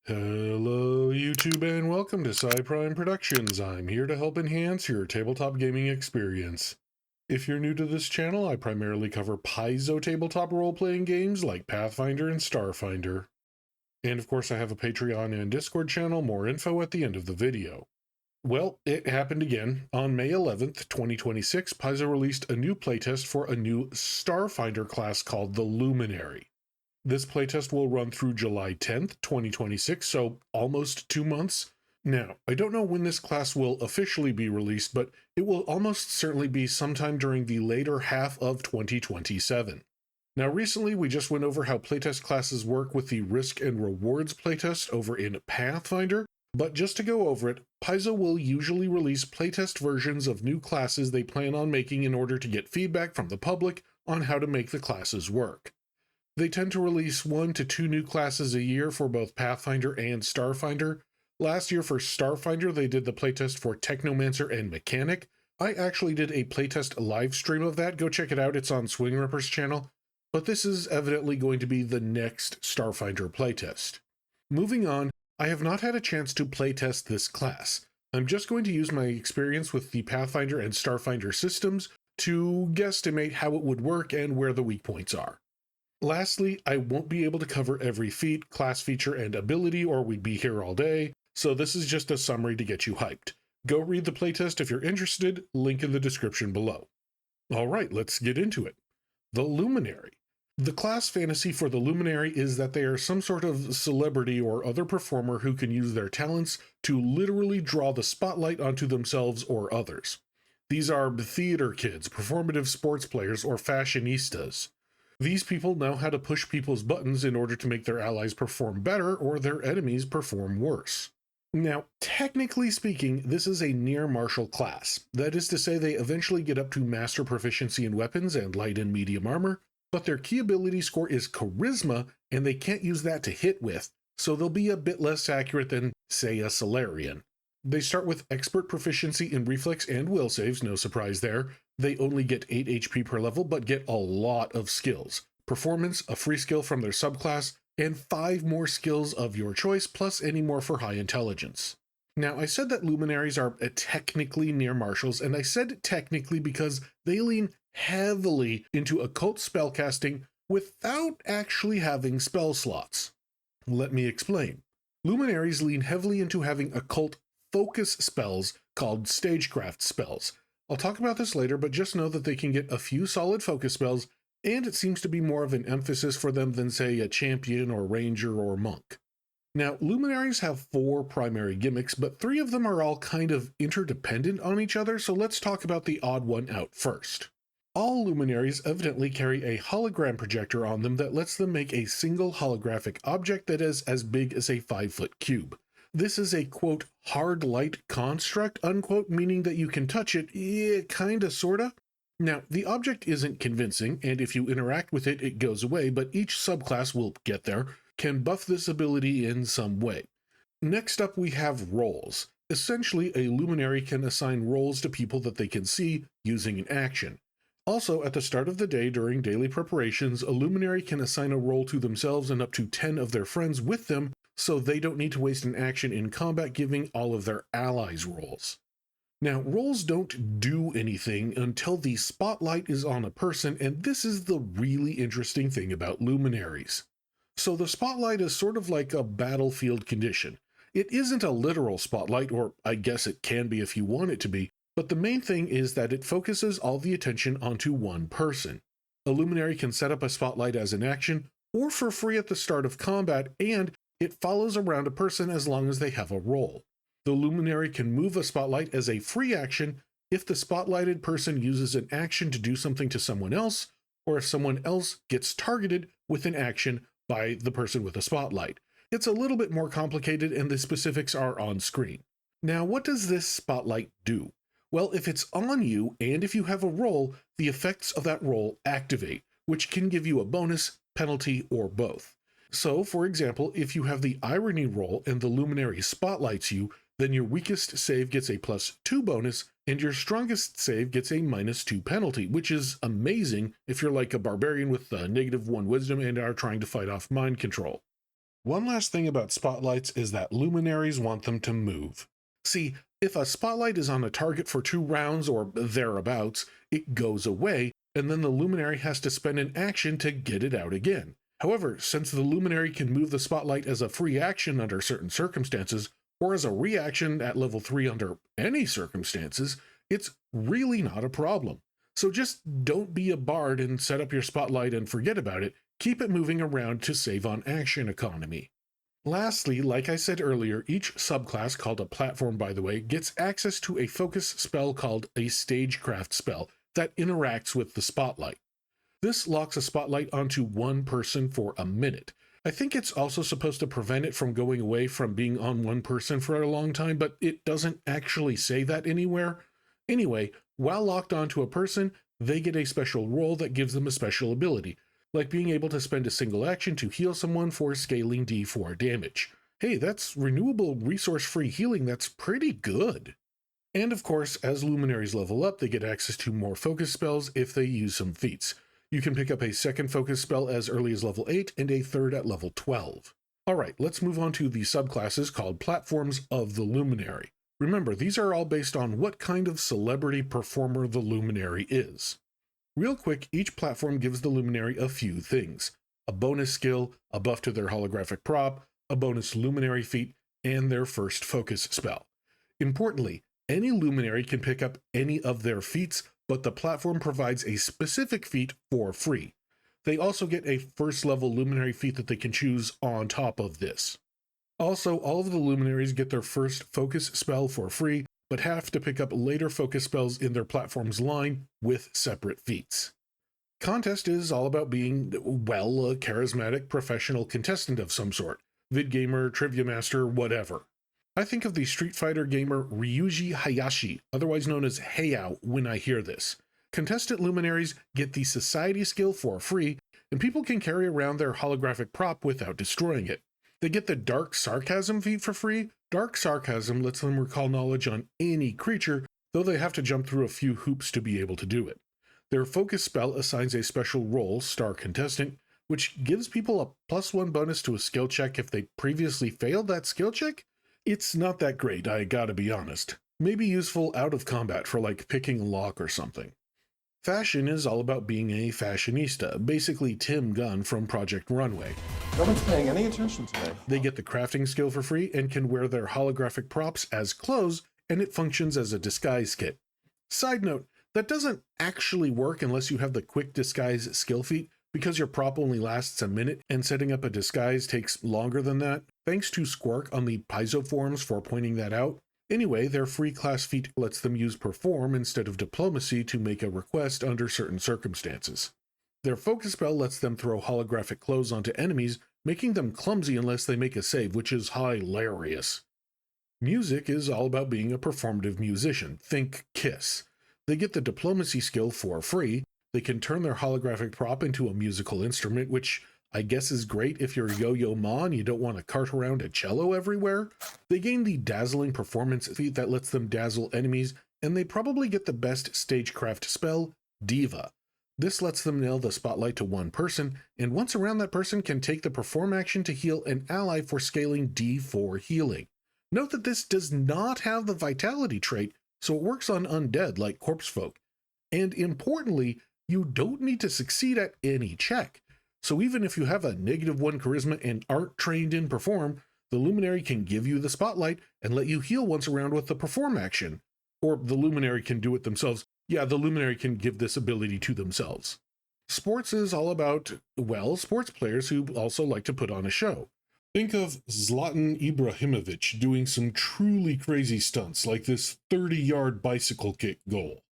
Hello YouTube and welcome to Prime Productions. I'm here to help enhance your tabletop gaming experience. If you're new to this channel, I primarily cover Paizo tabletop role-playing games like Pathfinder and Starfinder. And of course I have a Patreon and Discord channel, more info at the end of the video. Well, it happened again. On May 11th, 2026, Paizo released a new playtest for a new Starfinder class called the Luminary. This playtest will run through July 10th, 2026, so almost 2 months. Now, I don't know when this class will officially be released, but it will almost certainly be sometime during the later half of 2027. Now, recently we just went over how playtest classes work with the Risk and Rewards playtest over in Pathfinder, but just to go over it, Paizo will usually release playtest versions of new classes they plan on making in order to get feedback from the public on how to make the classes work. They tend to release 1 to 2 new classes a year for both Pathfinder and Starfinder. Last year for Starfinder, they did the playtest for Technomancer and Mechanic. I actually did a playtest live stream of that. Go check it out. It's on Swing Ripper's channel. But this is evidently going to be the next Starfinder playtest. Moving on, I have not had a chance to playtest this class. I'm just going to use my experience with the Pathfinder and Starfinder systems to guesstimate how it would work and where the weak points are. Lastly, I won't be able to cover every feat, class feature, and ability, or we'd be here all day, so this is just a summary to get you hyped. Go read the playtest if you're interested, link in the description below. Alright, let's get into it. The Luminary. The class fantasy for the Luminary is that they are some sort of celebrity or other performer who can use their talents to literally draw the spotlight onto themselves or others. These are theater kids, performative sports players, or fashionistas. These people know how to push people's buttons in order to make their allies perform better or their enemies perform worse. Now, technically speaking, this is a near martial class. That is to say, they eventually get up to master proficiency in weapons and light and medium armor, but their key ability score is charisma, and they can't use that to hit with, so they'll be a bit less accurate than, say, a Solarian. They start with expert proficiency in reflex and will saves, no surprise there. They only get 8 HP per level, but get a lot of skills. Performance, a free skill from their subclass, and 5 more skills of your choice, plus any more for high intelligence. Now, I said that luminaries are technically near martials, and I said technically because they lean heavily into occult spellcasting without actually having spell slots. Let me explain. Luminaries lean heavily into having occult focus spells called stagecraft spells. I'll talk about this later, but just know that they can get a few solid focus spells, and it seems to be more of an emphasis for them than, say, a champion or ranger or monk. Now, luminaries have 4 primary gimmicks, but 3 of them are all kind of interdependent on each other, so let's talk about the odd one out first. All luminaries evidently carry a hologram projector on them that lets them make a single holographic object that is as big as a 5-foot cube. This is a, quote, hard light construct, unquote, meaning that you can touch it, kinda, sorta. Now, the object isn't convincing, and if you interact with it, it goes away, but each subclass will get there, can buff this ability in some way. Next up, we have roles. Essentially, a luminary can assign roles to people that they can see using an action. Also, at the start of the day during daily preparations, a luminary can assign a role to themselves and up to 10 of their friends with them, so they don't need to waste an action in combat giving all of their allies roles. Now, roles don't do anything until the spotlight is on a person, and this is the really interesting thing about luminaries. So the spotlight is sort of like a battlefield condition. It isn't a literal spotlight, or I guess it can be if you want it to be, but the main thing is that it focuses all the attention onto one person. A luminary can set up a spotlight as an action, or for free at the start of combat, and it follows around a person as long as they have a role. The luminary can move a spotlight as a free action if the spotlighted person uses an action to do something to someone else, or if someone else gets targeted with an action by the person with a spotlight. It's a little bit more complicated, and the specifics are on screen. Now, what does this spotlight do? Well, if it's on you, and if you have a role, the effects of that role activate, which can give you a bonus, penalty, or both. So, for example, if you have the irony roll and the luminary spotlights you, then your weakest save gets a +2 bonus, and your strongest save gets a -2 penalty, which is amazing if you're like a barbarian with -1 wisdom and are trying to fight off mind control. One last thing about spotlights is that luminaries want them to move. See, if a spotlight is on a target for 2 rounds or thereabouts, it goes away, and then the luminary has to spend an action to get it out again. However, since the luminary can move the spotlight as a free action under certain circumstances, or as a reaction at level 3 under any circumstances, it's really not a problem. So just don't be a bard and set up your spotlight and forget about it. Keep it moving around to save on action economy. Lastly, like I said earlier, each subclass, called a platform by the way, gets access to a focus spell called a stagecraft spell that interacts with the spotlight. This locks a spotlight onto one person for a minute. I think it's also supposed to prevent it from going away from being on one person for a long time, but it doesn't actually say that anywhere. Anyway, while locked onto a person, they get a special role that gives them a special ability, like being able to spend a single action to heal someone for scaling D4 damage. Hey, that's renewable resource-free healing that's pretty good. And of course, as luminaries level up, they get access to more focus spells if they use some feats. You can pick up a second focus spell as early as level 8 and a third at level 12. Alright, let's move on to the subclasses called platforms of the luminary. Remember, these are all based on what kind of celebrity performer the luminary is. Real quick, each platform gives the luminary a few things: a bonus skill, a buff to their holographic prop, a bonus luminary feat, and their first focus spell. Importantly, any luminary can pick up any of their feats, but the platform provides a specific feat for free. They also get a first level luminary feat that they can choose on top of this. Also, all of the luminaries get their first focus spell for free, but have to pick up later focus spells in their platform's line with separate feats. Contest is all about being, well, a charismatic professional contestant of some sort. Vid gamer, trivia master, whatever. I think of the Street Fighter gamer Ryuji Hayashi, otherwise known as Heiao, when I hear this. Contestant luminaries get the society skill for free, and people can carry around their holographic prop without destroying it. They get the Dark Sarcasm feat for free. Dark Sarcasm lets them recall knowledge on any creature, though they have to jump through a few hoops to be able to do it. Their focus spell assigns a special role, Star Contestant, which gives people a +1 bonus to a skill check if they previously failed that skill check. It's not that great, I gotta be honest. Maybe useful out of combat for like picking a lock or something. Fashion is all about being a fashionista, basically Tim Gunn from Project Runway. No one's paying any attention today. They get the crafting skill for free and can wear their holographic props as clothes, and it functions as a disguise kit. Side note, that doesn't actually work unless you have the quick disguise skill feat, because your prop only lasts a minute and setting up a disguise takes longer than that. Thanks to Squark on the Paizo forums for pointing that out. Anyway, their free class feat lets them use Perform instead of Diplomacy to make a request under certain circumstances. Their focus spell lets them throw holographic clothes onto enemies, making them clumsy unless they make a save, which is hilarious. Music is all about being a performative musician. Think Kiss. They get the Diplomacy skill for free. They can turn their holographic prop into a musical instrument, which I guess is great if you're Yo-Yo Ma and you don't want to cart around a cello everywhere. They gain the Dazzling Performance feat that lets them dazzle enemies, and they probably get the best stagecraft spell, Diva. This lets them nail the spotlight to one person, and once around that person can take the Perform action to heal an ally for scaling D4 healing. Note that this does not have the Vitality trait, so it works on undead like corpse folk. And importantly, you don't need to succeed at any check. So even if you have a -1 charisma and aren't trained in Perform, the Luminary can give you the spotlight and let you heal once around with the Perform action. Or the Luminary can do it themselves. Yeah, the Luminary can give this ability to themselves. Sports is all about, well, sports players who also like to put on a show. Think of Zlatan Ibrahimovic doing some truly crazy stunts like this 30-yard bicycle kick goal.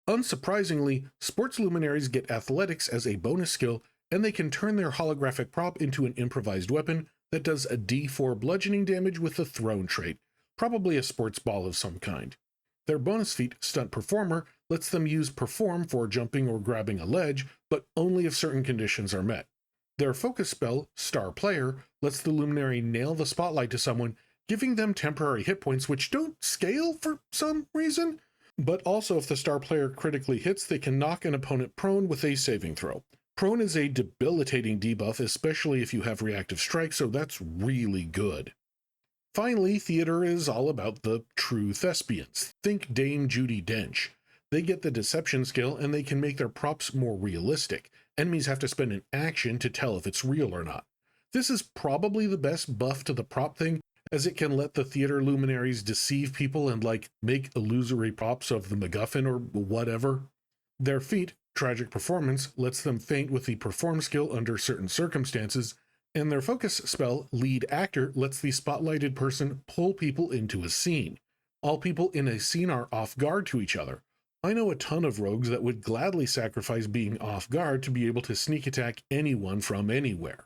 Unsurprisingly, sports luminaries get athletics as a bonus skill, and they can turn their holographic prop into an improvised weapon that does a D4 bludgeoning damage with the thrown trait, probably a sports ball of some kind. Their bonus feat, Stunt Performer, lets them use Perform for jumping or grabbing a ledge, but only if certain conditions are met. Their focus spell, Star Player, lets the Luminary nail the spotlight to someone, giving them temporary hit points which don't scale for some reason. But also if the Star Player critically hits, they can knock an opponent prone with a saving throw. Prone is a debilitating debuff, especially if you have reactive strike, so that's really good. Finally, theater is all about the true thespians. Think Dame Judi Dench. They get the deception skill and they can make their props more realistic. Enemies have to spend an action to tell if it's real or not. This is probably the best buff to the prop thing, as it can let the theater luminaries deceive people and make illusory props of the MacGuffin or whatever. Their feat, Tragic Performance, lets them feint with the perform skill under certain circumstances, and their focus spell, Lead Actor, lets the spotlighted person pull people into a scene. All people in a scene are off guard to each other. I know a ton of rogues that would gladly sacrifice being off guard to be able to sneak attack anyone from anywhere.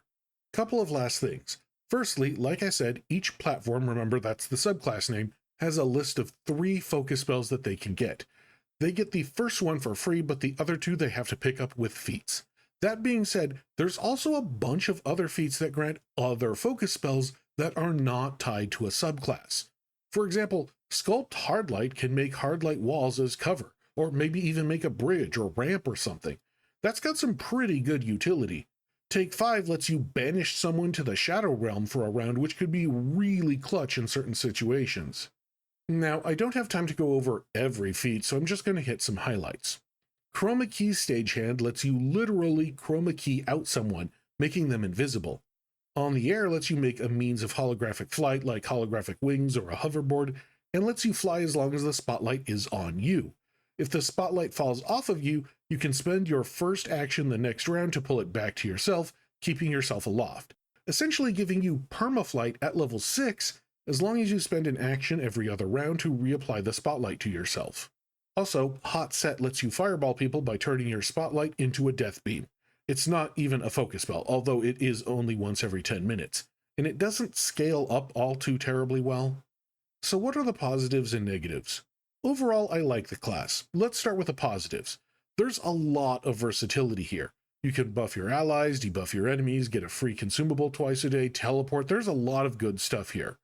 Couple of last things. Firstly, like I said, each platform, remember that's the subclass name, has a list of 3 focus spells that they can get. They get the first one for free, but the other 2 they have to pick up with feats. That being said, there's also a bunch of other feats that grant other focus spells that are not tied to a subclass. For example, Sculpt Hardlight can make hardlight walls as cover, or maybe even make a bridge or ramp or something. That's got some pretty good utility. Take 5 lets you banish someone to the Shadow Realm for a round, which could be really clutch in certain situations. Now, I don't have time to go over every feat, so I'm just going to hit some highlights. Chroma Key Stagehand lets you literally chroma key out someone, making them invisible. On the Air lets you make a means of holographic flight like holographic wings or a hoverboard, and lets you fly as long as the spotlight is on you. If the spotlight falls off of you, you can spend your first action the next round to pull it back to yourself, keeping yourself aloft, essentially giving you permaflight at level 6 as long as you spend an action every other round to reapply the spotlight to yourself. Also, Hot Set lets you fireball people by turning your spotlight into a death beam. It's not even a focus spell, although it is only once every 10 minutes, and it doesn't scale up all too terribly well. So what are the positives and negatives? Overall, I like the class. Let's start with the positives. There's a lot of versatility here. You can buff your allies, debuff your enemies, get a free consumable twice a day, teleport. There's a lot of good stuff here.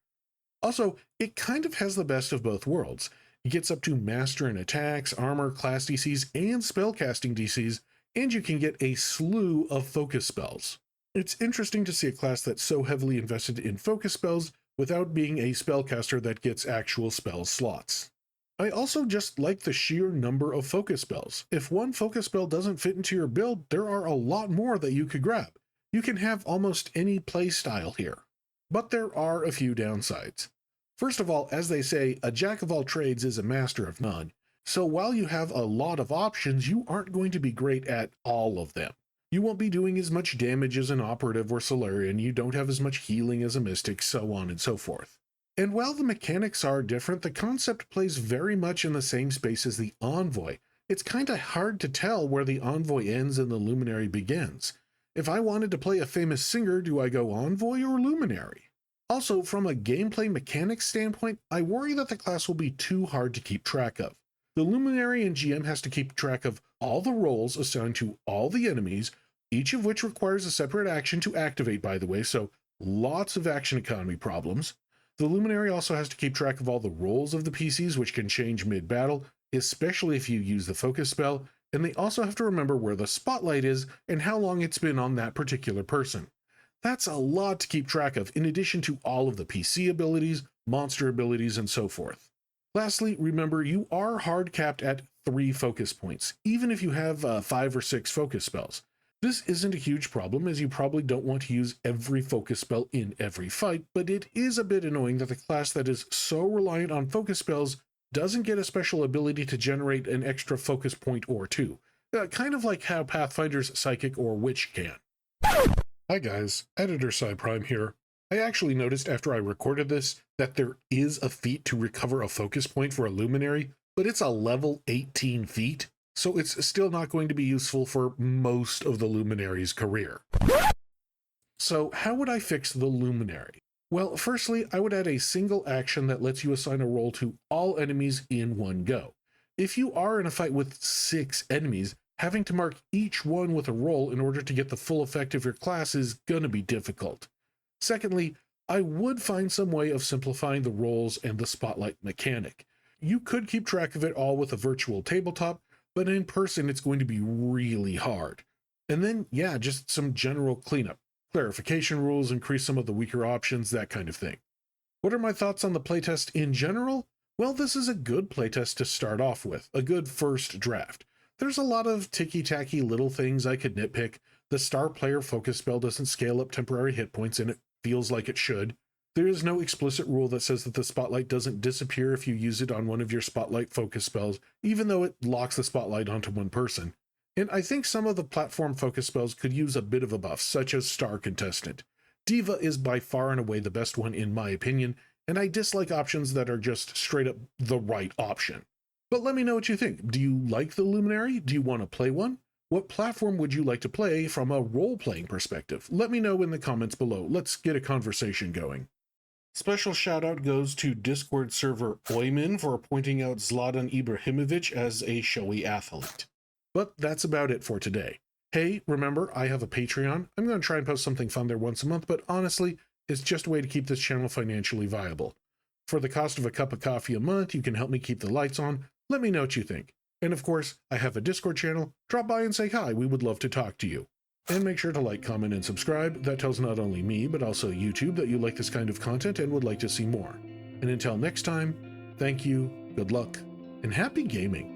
Also, it kind of has the best of both worlds. It gets up to master in attacks, armor, class DCs, and spellcasting DCs, and you can get a slew of focus spells. It's interesting to see a class that's so heavily invested in focus spells without being a spellcaster that gets actual spell slots. I also just like the sheer number of focus spells. If one focus spell doesn't fit into your build, there are a lot more that you could grab. You can have almost any playstyle here. But there are a few downsides. First of all, as they say, a jack of all trades is a master of none. So while you have a lot of options, you aren't going to be great at all of them. You won't be doing as much damage as an operative or Solarian, you don't have as much healing as a mystic, so on and so forth. And while the mechanics are different, the concept plays very much in the same space as the Envoy. It's kinda hard to tell where the Envoy ends and the Luminary begins. If I wanted to play a famous singer, do I go Envoy or Luminary? Also, from a gameplay mechanics standpoint, I worry that the class will be too hard to keep track of. The Luminary and GM has to keep track of all the roles assigned to all the enemies, each of which requires a separate action to activate, by the way, so lots of action economy problems. The Luminary also has to keep track of all the roles of the PCs, which can change mid-battle, especially if you use the focus spell, and they also have to remember where the spotlight is and how long it's been on that particular person. That's a lot to keep track of, in addition to all of the PC abilities, monster abilities, and so forth. Lastly, remember you are hard capped at 3 focus points, even if you have 5 or 6 focus spells. This isn't a huge problem, as you probably don't want to use every focus spell in every fight, but it is a bit annoying that the class that is so reliant on focus spells doesn't get a special ability to generate an extra focus point or 2. Kind of like how Pathfinder's Psychic or Witch can. Hi guys, Editor Cyprime here. I actually noticed after I recorded this that there is a feat to recover a focus point for a Luminary, but it's a level 18 feat, so it's still not going to be useful for most of the Luminary's career. So how would I fix the Luminary? Well, firstly, I would add a single action that lets you assign a role to all enemies in one go. If you are in a fight with 6 enemies, having to mark each one with a role in order to get the full effect of your class is gonna be difficult. Secondly, I would find some way of simplifying the roles and the spotlight mechanic. You could keep track of it all with a virtual tabletop, but in person it's going to be really hard. And then, yeah, just some general cleanup. Clarification rules, increase some of the weaker options, that kind of thing. What are my thoughts on the playtest in general? Well, this is a good playtest to start off with, a good first draft. There's a lot of ticky-tacky little things I could nitpick. The star player focus spell doesn't scale up temporary hit points, and it feels like it should. There is no explicit rule that says that the spotlight doesn't disappear if you use it on one of your spotlight focus spells, even though it locks the spotlight onto one person. And I think some of the platform focus spells could use a bit of a buff, such as Star Contestant. Diva is by far and away the best one in my opinion, and I dislike options that are just straight up the right option. But let me know what you think. Do you like the Luminary? Do you want to play one? What platform would you like to play from a role-playing perspective? Let me know in the comments below. Let's get a conversation going. Special shout out goes to Discord server Oymin for pointing out Zlatan Ibrahimovic as a showy athlete. But that's about it for today. Hey, remember, I have a Patreon. I'm going to try and post something fun there once a month, but honestly, it's just a way to keep this channel financially viable. For the cost of a cup of coffee a month, you can help me keep the lights on. Let me know what you think. And of course, I have a Discord channel. Drop by and say hi. We would love to talk to you. And make sure to like, comment, and subscribe. That tells not only me, but also YouTube that you like this kind of content and would like to see more. And until next time, thank you, good luck, and happy gaming.